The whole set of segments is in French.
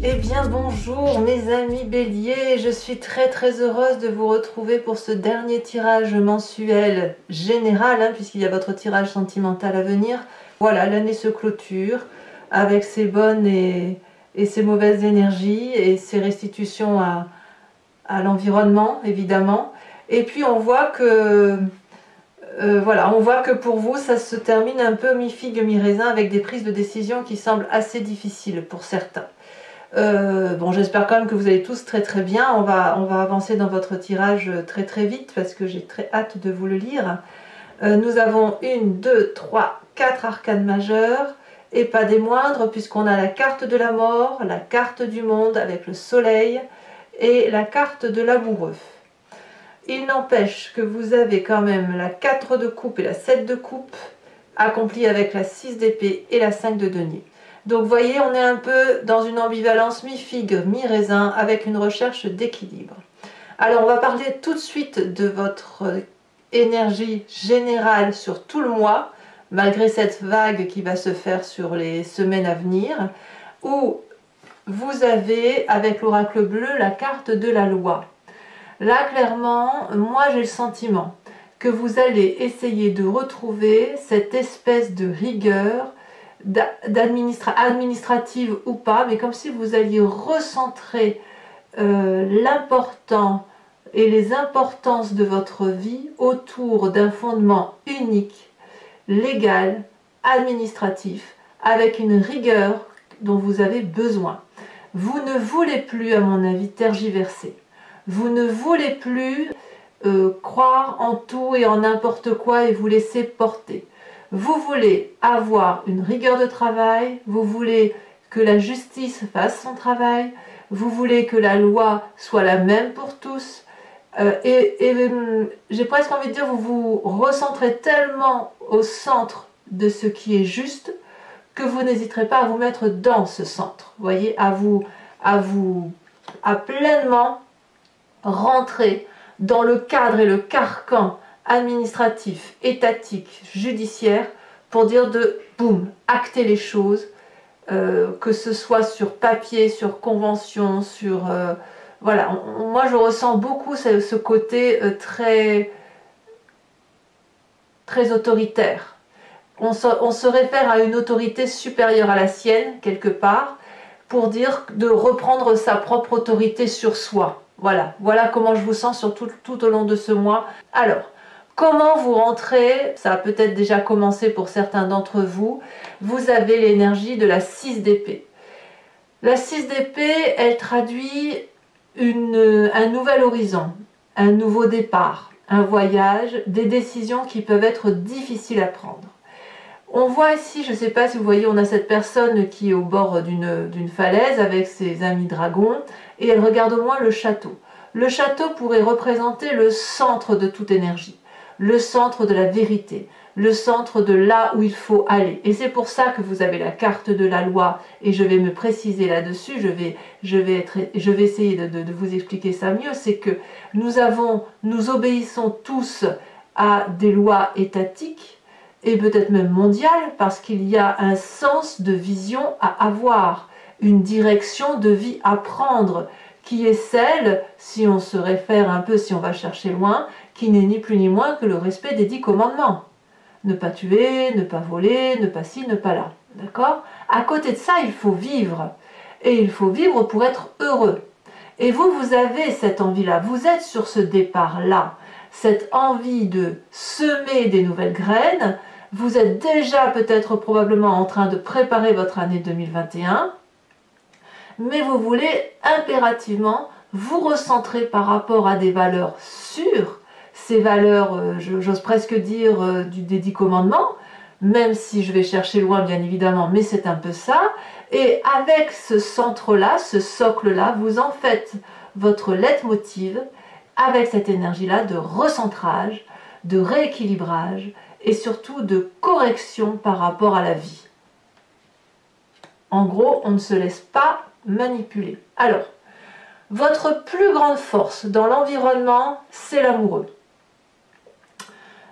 Eh bien bonjour mes amis Bélier, je suis très heureuse de vous retrouver pour ce dernier tirage mensuel général, puisqu'il y a votre tirage sentimental à venir. Voilà, l'année se clôture avec ses bonnes et ses mauvaises énergies et ses restitutions à l'environnement évidemment. Et puis on voit que voilà, on voit que pour vous ça se termine un peu mi-figue mi-raisin avec des prises de décision qui semblent assez difficiles pour certains. Bon, j'espère quand même que vous allez tous très bien. On va avancer dans votre tirage très vite parce que j'ai très hâte de vous le lire. Nous avons 1, 2, 3, 4 arcanes majeures et pas des moindres puisqu'on a la carte de la mort, la carte du monde avec le soleil et la carte de l'amoureux. Il n'empêche que vous avez quand même la 4 de coupe et la 7 de coupe accomplie avec la 6 d'épée et la 5 de denier. Donc vous voyez, on est un peu dans une ambivalence mi-figue, mi-raisin, avec une recherche d'équilibre. Alors on va parler tout de suite de votre énergie générale sur tout le mois, malgré cette vague qui va se faire sur les semaines à venir, où vous avez, avec l'oracle bleu, la carte de la loi. Là, clairement, moi j'ai le sentiment que vous allez essayer de retrouver cette espèce de rigueur, administrative ou pas, mais comme si vous alliez recentrer l'important et les importances de votre vie autour d'un fondement unique, légal, administratif, avec une rigueur dont vous avez besoin. Vous ne voulez plus, à mon avis, tergiverser. Vous ne voulez plus croire en tout et en n'importe quoi et vous laisser porter. Vous voulez avoir une rigueur de travail, vous voulez que la justice fasse son travail, vous voulez que la loi soit la même pour tous. J'ai presque envie de dire, vous vous recentrez tellement au centre de ce qui est juste que vous n'hésiterez pas à vous mettre dans ce centre. Vous voyez, à pleinement rentrer dans le cadre et le carcan administratif, étatique, judiciaire, pour dire de boum, acter les choses, que ce soit sur papier, sur convention, sur voilà. Moi je ressens beaucoup ce côté très autoritaire. On se réfère à une autorité supérieure à la sienne quelque part, pour dire de reprendre sa propre autorité sur soi. Voilà comment je vous sens sur tout au long de ce mois. Alors, comment vous rentrez? Ça a peut-être déjà commencé pour certains d'entre vous. Vous avez l'énergie de la 6 d'épée. La 6 d'épée, elle traduit un nouvel horizon, un nouveau départ, un voyage, des décisions qui peuvent être difficiles à prendre. On voit ici, je ne sais pas si vous voyez, on a cette personne qui est au bord d'une falaise avec ses amis dragons et elle regarde au loin le château. Le château pourrait représenter le centre de toute énergie, le centre de la vérité, le centre de là où il faut aller. Et c'est pour ça que vous avez la carte de la loi et je vais me préciser là-dessus, je vais essayer de vous expliquer ça mieux. C'est que nous obéissons tous à des lois étatiques, et peut-être même mondiale, parce qu'il y a un sens de vision à avoir, une direction de vie à prendre, qui est celle, si on se réfère un peu, si on va chercher loin, qui n'est ni plus ni moins que le respect des 10 commandements. Ne pas tuer, ne pas voler, ne pas ci, ne pas là. D'accord? À côté de ça, il faut vivre. Et il faut vivre pour être heureux. Et vous avez cette envie-là, vous êtes sur ce départ-là, cette envie de semer des nouvelles graines. Vous êtes déjà peut-être probablement en train de préparer votre année 2021, mais vous voulez impérativement vous recentrer par rapport à des valeurs sûres, ces valeurs, j'ose presque dire, des 10 commandements, même si je vais chercher loin bien évidemment, mais c'est un peu ça. Et avec ce centre-là, ce socle-là, vous en faites votre leitmotiv avec cette énergie-là de recentrage, de rééquilibrage, et surtout de correction par rapport à la vie. En gros, on ne se laisse pas manipuler. Alors, votre plus grande force dans l'environnement, c'est l'amoureux.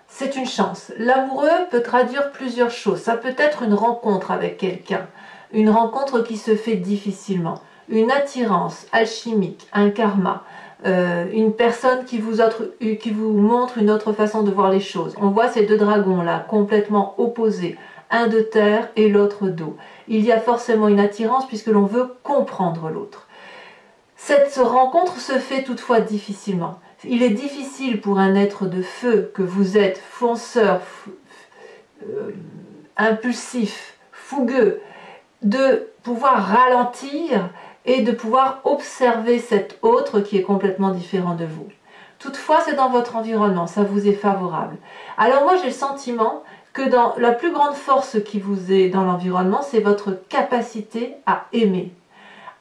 C'est une chance. L'amoureux peut traduire plusieurs choses. Ça peut être une rencontre avec quelqu'un, une rencontre qui se fait difficilement. une attirance alchimique, un karma, une personne qui vous montre une autre façon de voir les choses. On voit ces deux dragons là, complètement opposés, un de terre et l'autre d'eau. Il y a forcément une attirance puisque l'on veut comprendre l'autre. Cette rencontre se fait toutefois difficilement. Il est difficile pour un être de feu que vous êtes, fonceur, impulsif, fougueux, de pouvoir ralentir et de pouvoir observer cet autre qui est complètement différent de vous. Toutefois, c'est dans votre environnement, ça vous est favorable. Alors moi, j'ai le sentiment que dans la plus grande force qui vous est dans l'environnement, c'est votre capacité à aimer.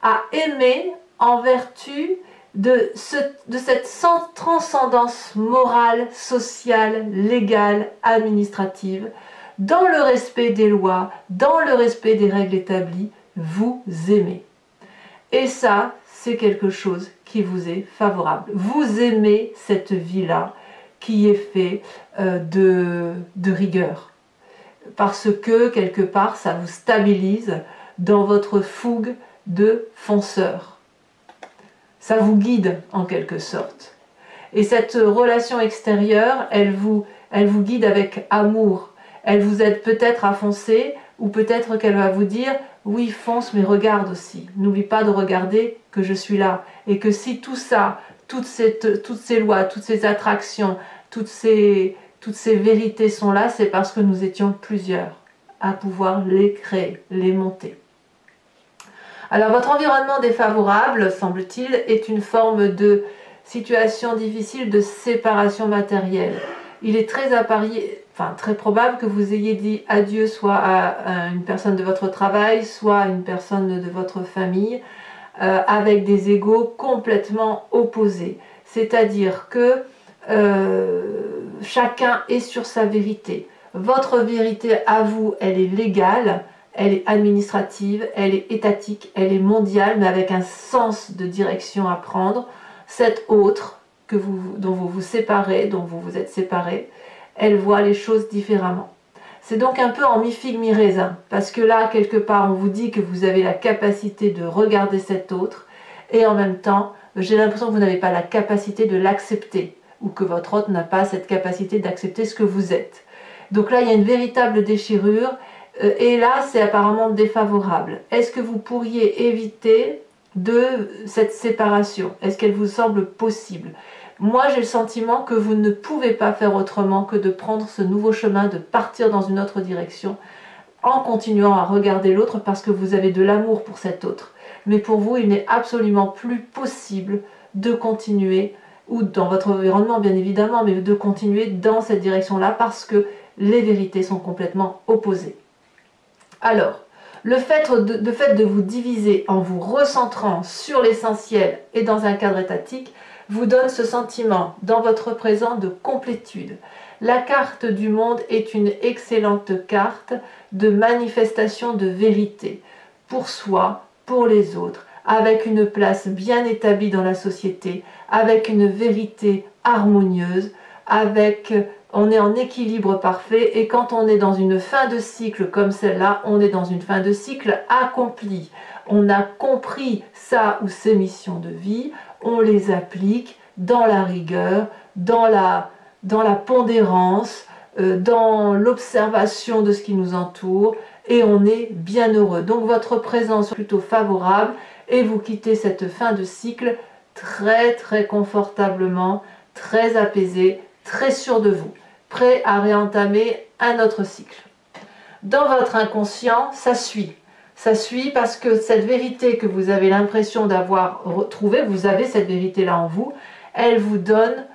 À aimer en vertu de cette transcendance morale, sociale, légale, administrative, dans le respect des lois, dans le respect des règles établies, vous aimez. Et ça, c'est quelque chose qui vous est favorable. Vous aimez cette vie-là qui est faite de rigueur. Parce que, quelque part, ça vous stabilise dans votre fougue de fonceur. Ça vous guide en quelque sorte. Et cette relation extérieure, elle vous guide avec amour. Elle vous aide peut-être à foncer, ou peut-être qu'elle va vous dire « Oui, fonce, mais regarde aussi. N'oublie pas de regarder que je suis là. » Et que si tout ça, toutes ces lois, toutes ces attractions, toutes ces vérités sont là, c'est parce que nous étions plusieurs à pouvoir les créer, les monter. Alors votre environnement défavorable, semble-t-il, est une forme de situation difficile de séparation matérielle. Il est très probable que vous ayez dit adieu soit à une personne de votre travail, soit à une personne de votre famille, avec des égos complètement opposés. C'est-à-dire que chacun est sur sa vérité. Votre vérité à vous, elle est légale, elle est administrative, elle est étatique, elle est mondiale, mais avec un sens de direction à prendre. Cette autre dont vous vous séparez, dont vous vous êtes séparés, elle voit les choses différemment. C'est donc un peu en mi-figue, mi-raisin, parce que là, quelque part, on vous dit que vous avez la capacité de regarder cet autre, et en même temps, j'ai l'impression que vous n'avez pas la capacité de l'accepter, ou que votre autre n'a pas cette capacité d'accepter ce que vous êtes. Donc là, il y a une véritable déchirure, et là, c'est apparemment défavorable. Est-ce que vous pourriez éviter cette séparation? Est-ce qu'elle vous semble possible? Moi, j'ai le sentiment que vous ne pouvez pas faire autrement que de prendre ce nouveau chemin, de partir dans une autre direction, en continuant à regarder l'autre parce que vous avez de l'amour pour cet autre. Mais pour vous, il n'est absolument plus possible de continuer, ou dans votre environnement bien évidemment, mais de continuer dans cette direction-là parce que les vérités sont complètement opposées. Alors, le fait de vous diviser en vous recentrant sur l'essentiel et dans un cadre étatique vous donne ce sentiment dans votre présent de complétude. La carte du monde est une excellente carte de manifestation de vérité pour soi, pour les autres, avec une place bien établie dans la société, avec une vérité harmonieuse, on est en équilibre parfait, et quand on est dans une fin de cycle comme celle-là, on est dans une fin de cycle accomplie. On a compris sa ou ses missions de vie, on les applique dans la rigueur, dans la pondérance, dans l'observation de ce qui nous entoure, et on est bien heureux. Donc votre présence est plutôt favorable, et vous quittez cette fin de cycle très très confortablement, très apaisé, très sûr de vous, prêt à réentamer un autre cycle. Dans votre inconscient, ça suit. Ça suit parce que cette vérité que vous avez l'impression d'avoir retrouvée, vous avez cette vérité-là en vous, elle vous donne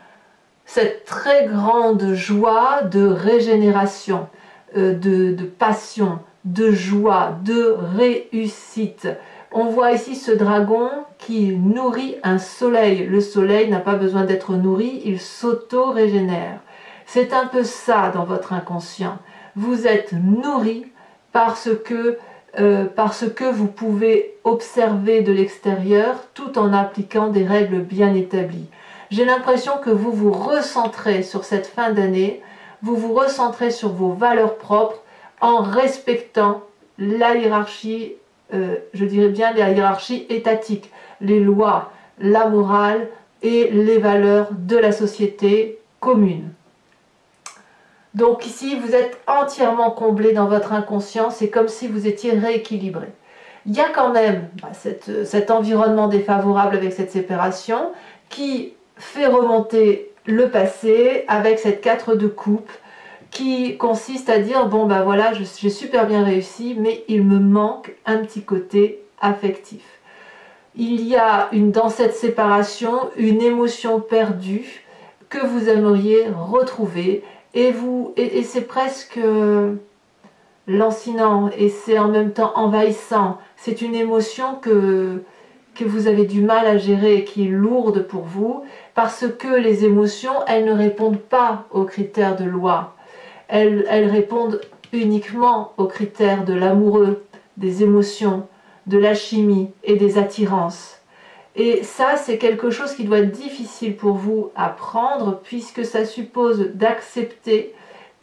cette très grande joie de régénération, de passion, de joie, de réussite. On voit ici ce dragon qui nourrit un soleil. Le soleil n'a pas besoin d'être nourri, il s'auto-régénère. C'est un peu ça dans votre inconscient. Vous êtes nourri parce que vous pouvez observer de l'extérieur tout en appliquant des règles bien établies. J'ai l'impression que vous vous recentrez sur cette fin d'année, vous vous recentrez sur vos valeurs propres en respectant la hiérarchie je dirais bien la hiérarchie étatique, les lois, la morale et les valeurs de la société commune. Donc ici, vous êtes entièrement comblé dans votre inconscient, c'est comme si vous étiez rééquilibré. Il y a quand même cet environnement défavorable avec cette séparation qui fait remonter le passé avec cette 4 de coupe qui consiste à dire, bon ben voilà, j'ai super bien réussi, mais il me manque un petit côté affectif. Il y a dans cette séparation une émotion perdue que vous aimeriez retrouver et c'est presque lancinant et c'est en même temps envahissant. C'est une émotion que vous avez du mal à gérer et qui est lourde pour vous parce que les émotions, elles ne répondent pas aux critères de loi. Elles répondent uniquement aux critères de l'amoureux, des émotions, de l'alchimie et des attirances. Et ça, c'est quelque chose qui doit être difficile pour vous à prendre puisque ça suppose d'accepter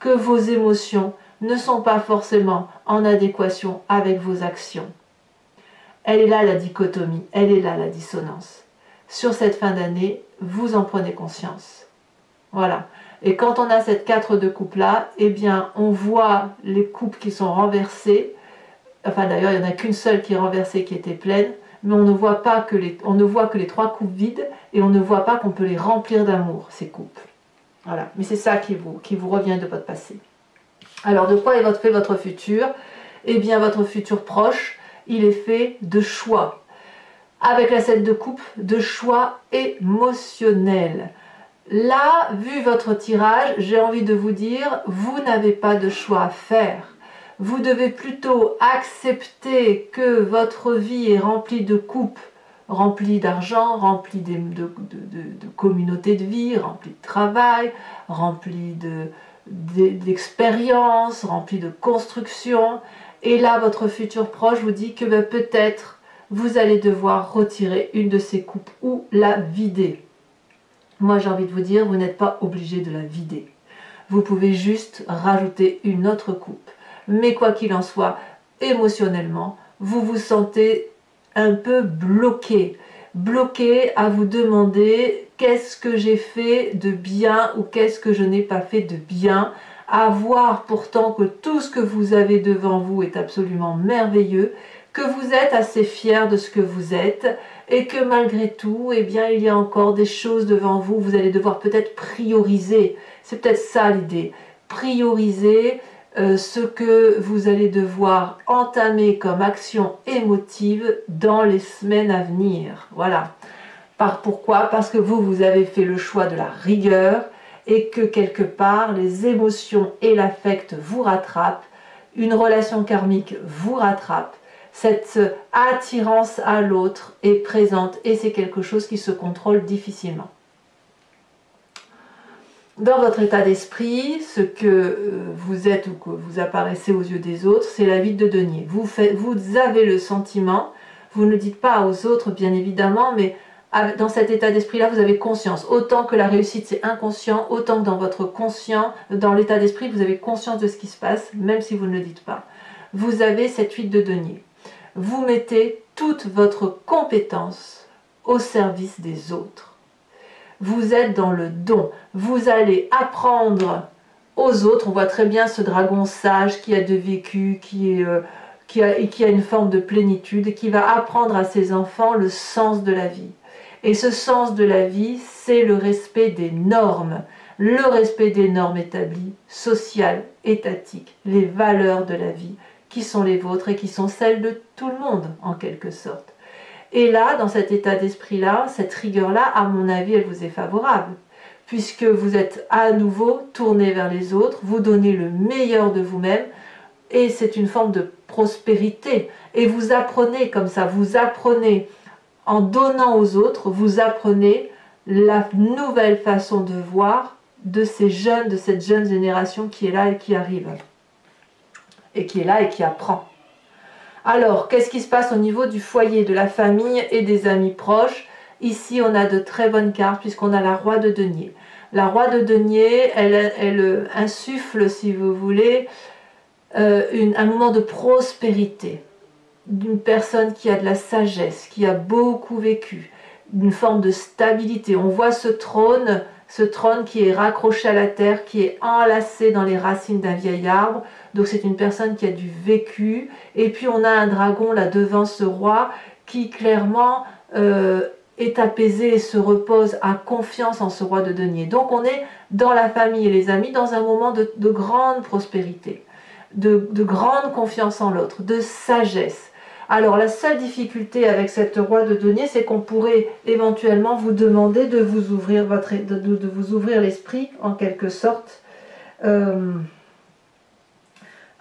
que vos émotions ne sont pas forcément en adéquation avec vos actions. Elle est là la dichotomie, elle est là la dissonance. Sur cette fin d'année, vous en prenez conscience. Voilà. Et quand on a cette 4 de coupe là, eh bien, on voit les coupes qui sont renversées. Enfin, d'ailleurs, il n'y en a qu'une seule qui est renversée, qui était pleine. Mais on ne voit que les 3 coupes vides et on ne voit pas qu'on peut les remplir d'amour, ces coupes. Voilà. Mais c'est ça qui vous revient de votre passé. Alors, de quoi est fait votre futur? Eh bien, votre futur proche, il est fait de choix. Avec la 7 de coupe, de choix émotionnels. Là, vu votre tirage, j'ai envie de vous dire, vous n'avez pas de choix à faire. Vous devez plutôt accepter que votre vie est remplie de coupes, remplie d'argent, remplie de communautés de vie, remplie de travail, remplie d'expériences, remplie de construction. Et là, votre futur proche vous dit que peut-être vous allez devoir retirer une de ces coupes ou la vider. Moi, j'ai envie de vous dire, vous n'êtes pas obligé de la vider. Vous pouvez juste rajouter une autre coupe. Mais quoi qu'il en soit, émotionnellement, vous vous sentez un peu bloqué. Bloqué à vous demander qu'est-ce que j'ai fait de bien ou qu'est-ce que je n'ai pas fait de bien. À voir pourtant que tout ce que vous avez devant vous est absolument merveilleux, que vous êtes assez fier de ce que vous êtes et que malgré tout, eh bien, il y a encore des choses devant vous. Vous allez devoir peut-être prioriser. C'est peut-être ça l'idée. Prioriser ce que vous allez devoir entamer comme action émotive dans les semaines à venir. Voilà. Pourquoi? Parce que vous avez fait le choix de la rigueur et que quelque part, les émotions et l'affect vous rattrapent, une relation karmique vous rattrape, cette attirance à l'autre est présente et c'est quelque chose qui se contrôle difficilement. Dans votre état d'esprit, ce que vous êtes ou que vous apparaissez aux yeux des autres, c'est la vide de denier. Vous avez le sentiment, vous ne le dites pas aux autres bien évidemment, mais dans cet état d'esprit-là, vous avez conscience. Autant que la réussite c'est inconscient, autant que dans votre conscient, dans l'état d'esprit, vous avez conscience de ce qui se passe, même si vous ne le dites pas. Vous avez cette vide de denier. Vous mettez toute votre compétence au service des autres. Vous êtes dans le don. Vous allez apprendre aux autres. On voit très bien ce dragon sage qui a de vécu, qui a une forme de plénitude et qui va apprendre à ses enfants le sens de la vie. Et ce sens de la vie, c'est le respect des normes. Le respect des normes établies, sociales, étatiques, les valeurs de la vie qui sont les vôtres et qui sont celles de tout le monde en quelque sorte. Et là, dans cet état d'esprit-là, cette rigueur-là, à mon avis, elle vous est favorable, puisque vous êtes à nouveau tourné vers les autres, vous donnez le meilleur de vous-même, et c'est une forme de prospérité. Et vous apprenez comme ça, vous apprenez, en donnant aux autres, vous apprenez la nouvelle façon de voir de ces jeunes, de cette jeune génération qui est là et qui arrive, et qui est là et qui apprend. Alors, qu'est-ce qui se passe au niveau du foyer, de la famille et des amis proches? Ici, on a de très bonnes cartes puisqu'on a la roi de denier. La roi de denier, elle insuffle, si vous voulez, un moment de prospérité. d'une personne qui a de la sagesse, qui a beaucoup vécu, une forme de stabilité. On voit ce trône qui est raccroché à la terre, qui est enlacé dans les racines d'un vieil arbre. Donc c'est une personne qui a du vécu. Et puis on a un dragon là devant ce roi qui clairement est apaisé et se repose, a confiance en ce roi de denier. Donc on est dans la famille et les amis dans un moment de grande prospérité, de grande confiance en l'autre, de sagesse. Alors la seule difficulté avec cette roi de denier, c'est qu'on pourrait éventuellement vous demander de vous ouvrir de vous ouvrir l'esprit en quelque sorte,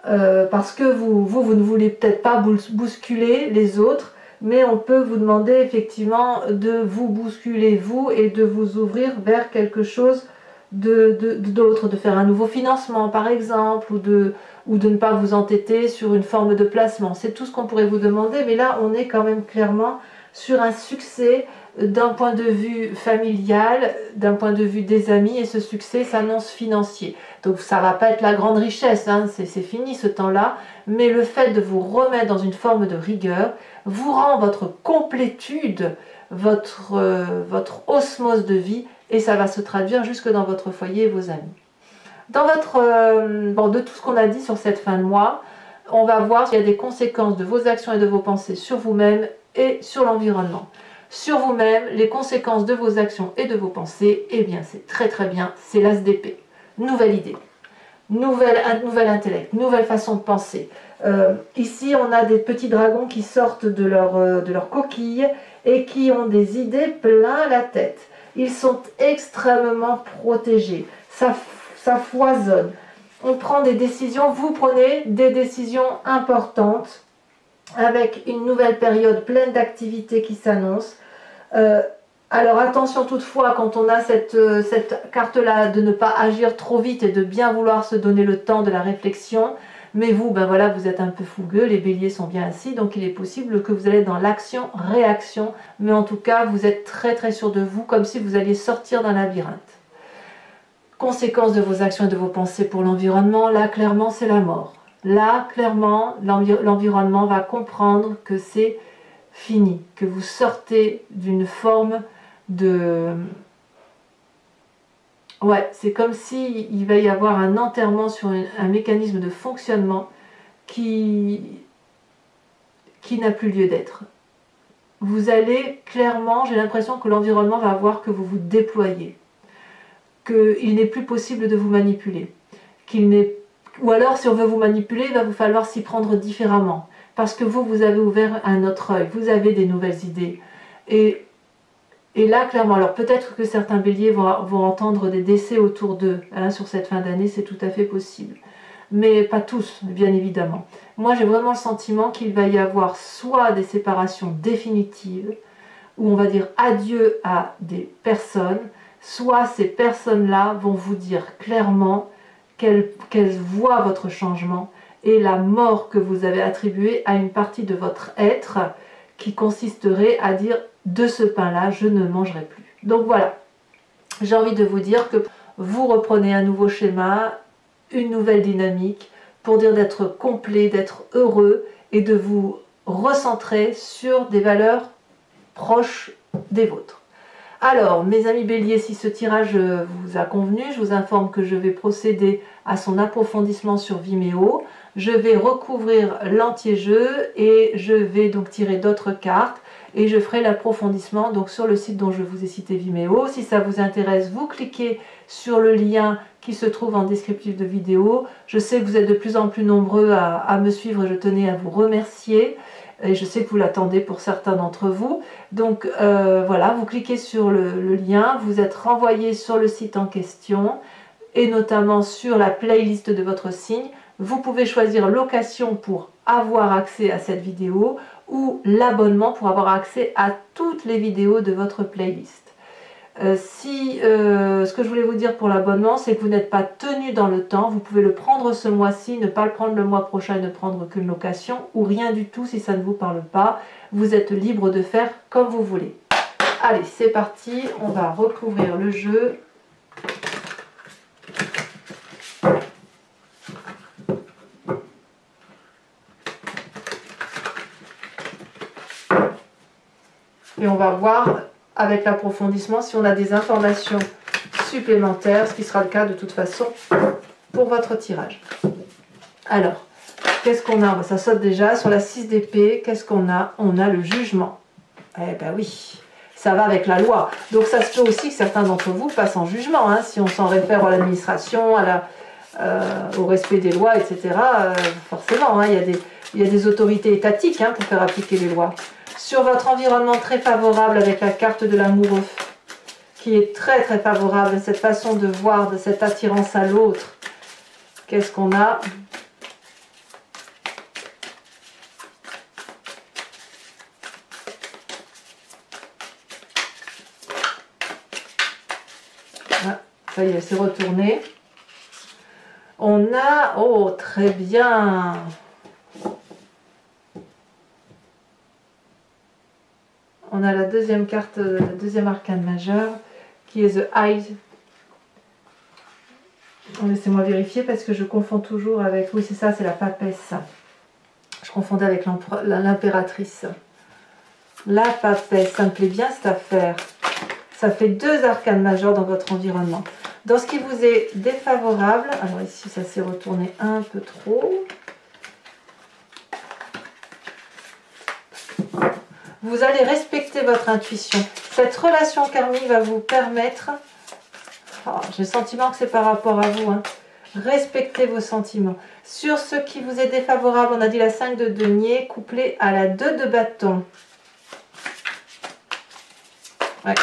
parce que vous ne voulez peut-être pas bousculer les autres, mais on peut vous demander effectivement de vous bousculer vous et de vous ouvrir vers quelque chose d'autre, de faire un nouveau financement par exemple, ou de ne pas vous entêter sur une forme de placement. C'est tout ce qu'on pourrait vous demander, mais là on est quand même clairement sur un succès d'un point de vue familial, d'un point de vue des amis, et ce succès s'annonce financier. Donc ça ne va pas être la grande richesse, hein, c'est fini ce temps-là, mais le fait de vous remettre dans une forme de rigueur vous rend votre complétude, votre osmose de vie, et ça va se traduire jusque dans votre foyer et vos amis. Dans de tout ce qu'on a dit sur cette fin de mois, on va voir s'il y a des conséquences de vos actions et de vos pensées sur vous-même et sur l'environnement. Sur vous-même, les conséquences de vos actions et de vos pensées, eh bien c'est très très bien, c'est l'as d'épée. Nouvelle idée, nouvel intellect, nouvelle façon de penser. Ici, on a des petits dragons qui sortent de leur coquille et qui ont des idées plein la tête. Ils sont extrêmement protégés, ça foisonne. On prend des décisions, vous prenez des décisions importantes avec une nouvelle période pleine d'activités qui s'annonce. Alors attention toutefois, quand on a cette carte-là, de ne pas agir trop vite et de bien vouloir se donner le temps de la réflexion. Mais vous, ben voilà, vous êtes un peu fougueux, les béliers sont bien assis, donc il est possible que vous allez dans l'action-réaction. Mais en tout cas, vous êtes très très sûr de vous, comme si vous alliez sortir d'un labyrinthe. Conséquences de vos actions et de vos pensées pour l'environnement, là clairement c'est la mort. Là clairement l'environnement va comprendre que c'est fini, que vous sortez d'une forme de... Ouais, c'est comme s'il va y avoir un enterrement sur un mécanisme de fonctionnement qui n'a plus lieu d'être. Vous allez clairement, j'ai l'impression que l'environnement va voir que vous vous déployez, qu'il n'est plus possible de vous manipuler, ou alors si on veut vous manipuler, il va vous falloir s'y prendre différemment, parce que vous avez ouvert un autre œil, vous avez des nouvelles idées, et là clairement, alors peut-être que certains béliers vont entendre des décès autour d'eux, hein, sur cette fin d'année, c'est tout à fait possible, mais pas tous, bien évidemment. Moi j'ai vraiment le sentiment qu'il va y avoir soit des séparations définitives, où on va dire adieu à des personnes, soit ces personnes-là vont vous dire clairement qu'elles voient votre changement et la mort que vous avez attribuée à une partie de votre être qui consisterait à dire de ce pain-là, je ne mangerai plus. Donc voilà, j'ai envie de vous dire que vous reprenez un nouveau schéma, une nouvelle dynamique pour dire d'être complet, d'être heureux et de vous recentrer sur des valeurs proches des vôtres. Alors, mes amis béliers, si ce tirage vous a convenu, je vous informe que je vais procéder à son approfondissement sur Vimeo. Je vais recouvrir l'anti-jeu et je vais donc tirer d'autres cartes et je ferai l'approfondissement donc sur le site dont je vous ai cité Vimeo. Si ça vous intéresse, vous cliquez sur le lien qui se trouve en descriptif de vidéo. Je sais que vous êtes de plus en plus nombreux à me suivre et je tenais à vous remercier. Et je sais que vous l'attendez pour certains d'entre vous. Donc voilà, vous cliquez sur le lien, vous êtes renvoyé sur le site en question et notamment sur la playlist de votre signe. Vous pouvez choisir location pour avoir accès à cette vidéo ou l'abonnement pour avoir accès à toutes les vidéos de votre playlist. Ce que je voulais vous dire pour l'abonnement, c'est que vous n'êtes pas tenu dans le temps. Vous pouvez le prendre ce mois-ci, ne pas le prendre le mois prochain et ne prendre qu'une location ou rien du tout si ça ne vous parle pas. Vous êtes libre de faire comme vous voulez. Allez, c'est parti. On va recouvrir le jeu. Et on va voir avec l'approfondissement si on a des informations supplémentaires, ce qui sera le cas de toute façon pour votre tirage. Alors, qu'est-ce qu'on a? Ça saute déjà sur la 6 d'épée. Qu'est-ce qu'on a? On a le jugement. Eh ben oui, ça va avec la loi. Donc ça se peut aussi que certains d'entre vous passent en jugement, hein, si on s'en réfère à l'administration, au respect des lois, etc. Forcément, hein, il y a des autorités étatiques, hein, pour faire appliquer les lois. Sur votre environnement très favorable avec la carte de l'amoureux, qui est très très favorable, cette façon de voir, de cette attirance à l'autre. Qu'est-ce qu'on a? Ah, ça y est, c'est retourné. On a... Oh, très bien. On a la deuxième carte, le deuxième arcane majeur, qui est The Eye. Laissez-moi vérifier parce que je confonds toujours avec... Oui, c'est ça, c'est la papesse. Je confondais avec l'impératrice. La papesse, ça me plaît bien cette affaire. Ça fait 2 arcanes majeurs dans votre environnement. Dans ce qui vous est défavorable, alors ici ça s'est retourné un peu trop. Vous allez respecter votre intuition. Cette relation karmique va vous permettre... Oh, j'ai le sentiment que c'est par rapport à vous. Hein. Respectez vos sentiments. Sur ce qui vous est défavorable, on a dit la 5 de denier couplée à la 2 de bâton. Ouais.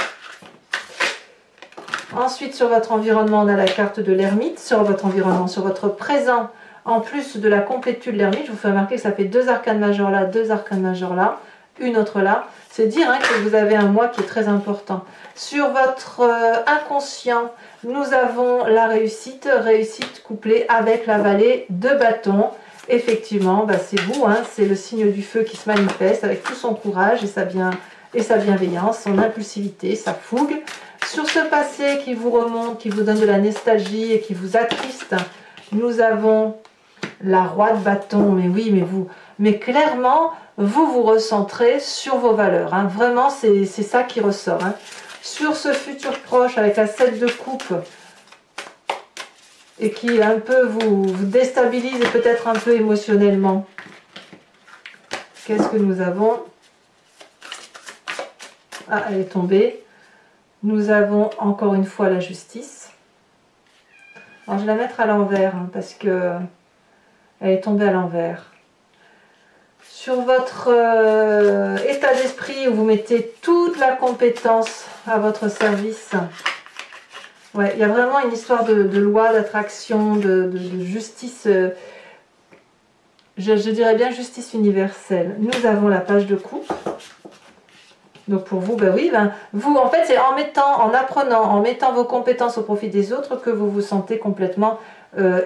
Ensuite, sur votre environnement, on a la carte de l'ermite. Sur votre environnement, sur votre présent, en plus de la complétude de l'ermite, je vous fais remarquer que ça fait 2 arcanes majeurs là, 2 arcanes majeurs là, une autre là. C'est dire, hein, que vous avez un mois qui est très important. Sur votre inconscient, nous avons la réussite couplée avec la vallée de bâton. Effectivement, bah, c'est vous, hein, c'est le signe du feu qui se manifeste avec tout son courage et sa bienveillance, son impulsivité, sa fougue. Sur ce passé qui vous remonte, qui vous donne de la nostalgie et qui vous attriste, nous avons la roi de bâton. Mais oui, mais clairement, vous recentrez sur vos valeurs. Hein. Vraiment, c'est ça qui ressort. Hein. Sur ce futur proche avec la 7 de coupe et qui un peu vous déstabilise et peut-être un peu émotionnellement. Qu'est-ce que nous avons? Ah, elle est tombée. Nous avons encore une fois la justice. Alors je vais la mettre à l'envers, hein, parce que elle est tombée à l'envers. Sur votre état d'esprit où vous mettez toute la compétence à votre service, ouais, il y a vraiment une histoire de loi, d'attraction, de justice, je dirais bien justice universelle. Nous avons la page de coupe. Donc pour vous, ben oui, vous en fait c'est en apprenant, en mettant vos compétences au profit des autres que vous vous sentez complètement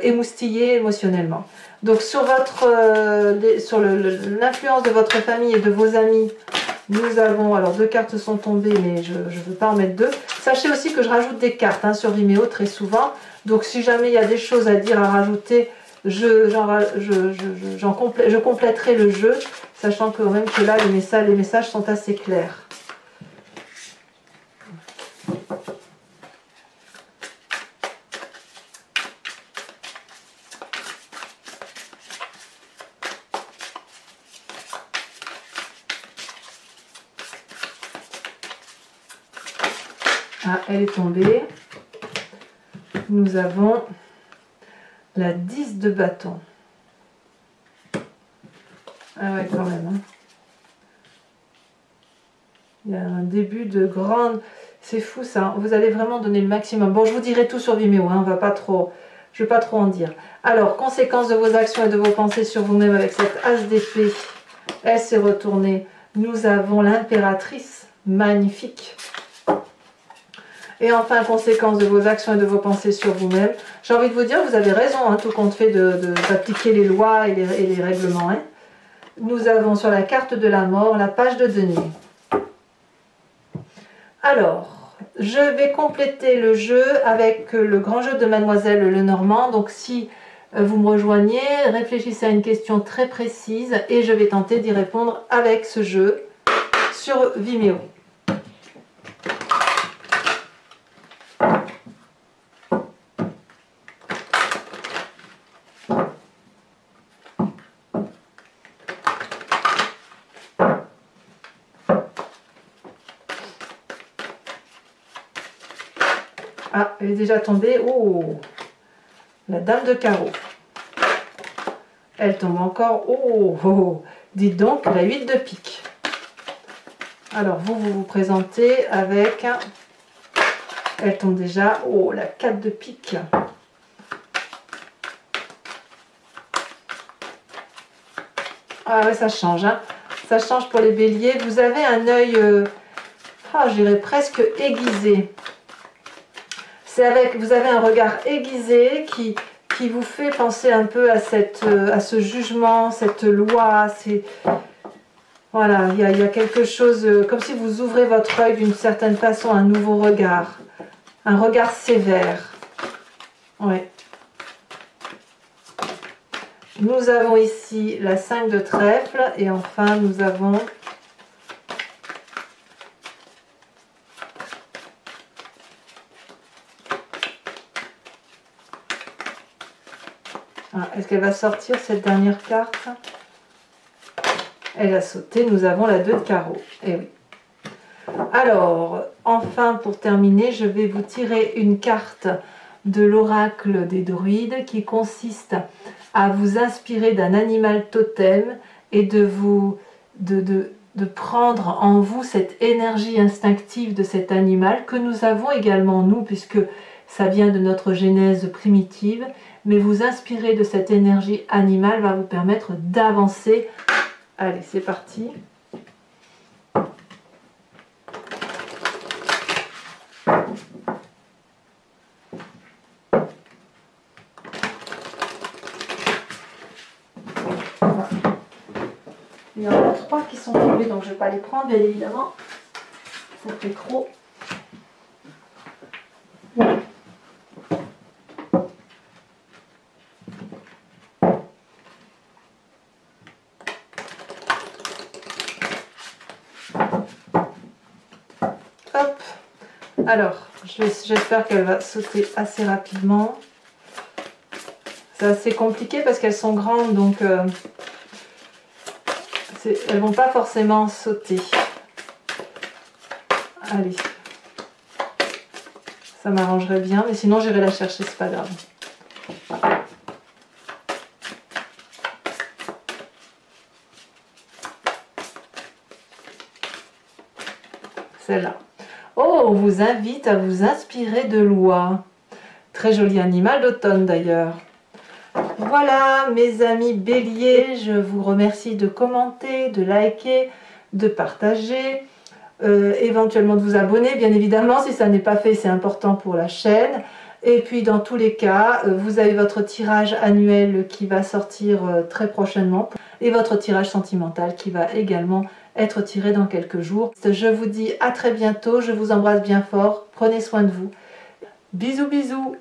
émoustillé émotionnellement. Donc sur l'influence de votre famille et de vos amis, nous avons, alors 2 cartes sont tombées mais je ne veux pas en mettre 2. Sachez aussi que je rajoute des cartes, hein, sur Vimeo très souvent, donc si jamais il y a des choses à dire, à rajouter, je compléterai le jeu, sachant quand même que là les messages sont assez clairs. Ah, elle est tombée. Nous avons la 10 de bâton. Ah ouais, quand même. Hein. Il y a un début de grande... C'est fou ça. Vous allez vraiment donner le maximum. Bon, je vous dirai tout sur Vimeo. Hein. Je ne vais pas trop en dire. Alors, conséquences de vos actions et de vos pensées sur vous-même avec cette as d'épée. Elle s'est retournée. Nous avons l'impératrice. Magnifique. Et enfin, conséquence de vos actions et de vos pensées sur vous-même. J'ai envie de vous dire, vous avez raison, hein, tout compte fait d'appliquer les lois et les règlements. Hein. Nous avons sur la carte de la mort la page de denier. Alors, je vais compléter le jeu avec le grand jeu de Mademoiselle Lenormand. Donc si vous me rejoignez, réfléchissez à une question très précise et je vais tenter d'y répondre avec ce jeu sur Vimeo. Ah, elle est déjà tombée. Oh, la dame de carreau. Elle tombe encore. Oh, oh, oh. Dites donc, la 8 de pique. Alors, vous présentez avec... Elle tombe déjà. Oh, la 4 de pique. Ah ouais, ça change. Hein. Ça change pour les béliers. Vous avez un œil, je dirais presque aiguisé. Vous avez un regard aiguisé qui vous fait penser un peu à ce jugement, cette loi. Voilà, il y a quelque chose, comme si vous ouvrez votre œil d'une certaine façon, un nouveau regard. Un regard sévère. Ouais. Nous avons ici la 5 de trèfle et enfin nous avons est-ce qu'elle va sortir cette dernière carte? Elle a sauté, nous avons la 2 de carreau. Eh oui. Alors, enfin pour terminer, je vais vous tirer une carte de l'oracle des druides qui consiste à vous inspirer d'un animal totem et de prendre en vous cette énergie instinctive de cet animal que nous avons également nous, puisque ça vient de notre genèse primitive, mais vous inspirer de cette énergie animale va vous permettre d'avancer. Allez, c'est parti. Il y en a 3 qui sont tombés, donc je ne vais pas les prendre, bien évidemment. Ça fait trop. Hop. Alors, j'espère qu'elle va sauter assez rapidement. C'est assez compliqué parce qu'elles sont grandes, donc elles vont pas forcément sauter. Allez. Ça m'arrangerait bien, mais sinon j'irai la chercher, c'est pas grave. Celle-là. Oh, on vous invite à vous inspirer de l'oie. Très joli animal d'automne d'ailleurs. Voilà mes amis béliers, je vous remercie de commenter, de liker, de partager, éventuellement de vous abonner bien évidemment si ça n'est pas fait, c'est important pour la chaîne. Et puis dans tous les cas, vous avez votre tirage annuel qui va sortir très prochainement et votre tirage sentimental qui va également être tiré dans quelques jours. Je vous dis à très bientôt, je vous embrasse bien fort, prenez soin de vous. Bisous bisous.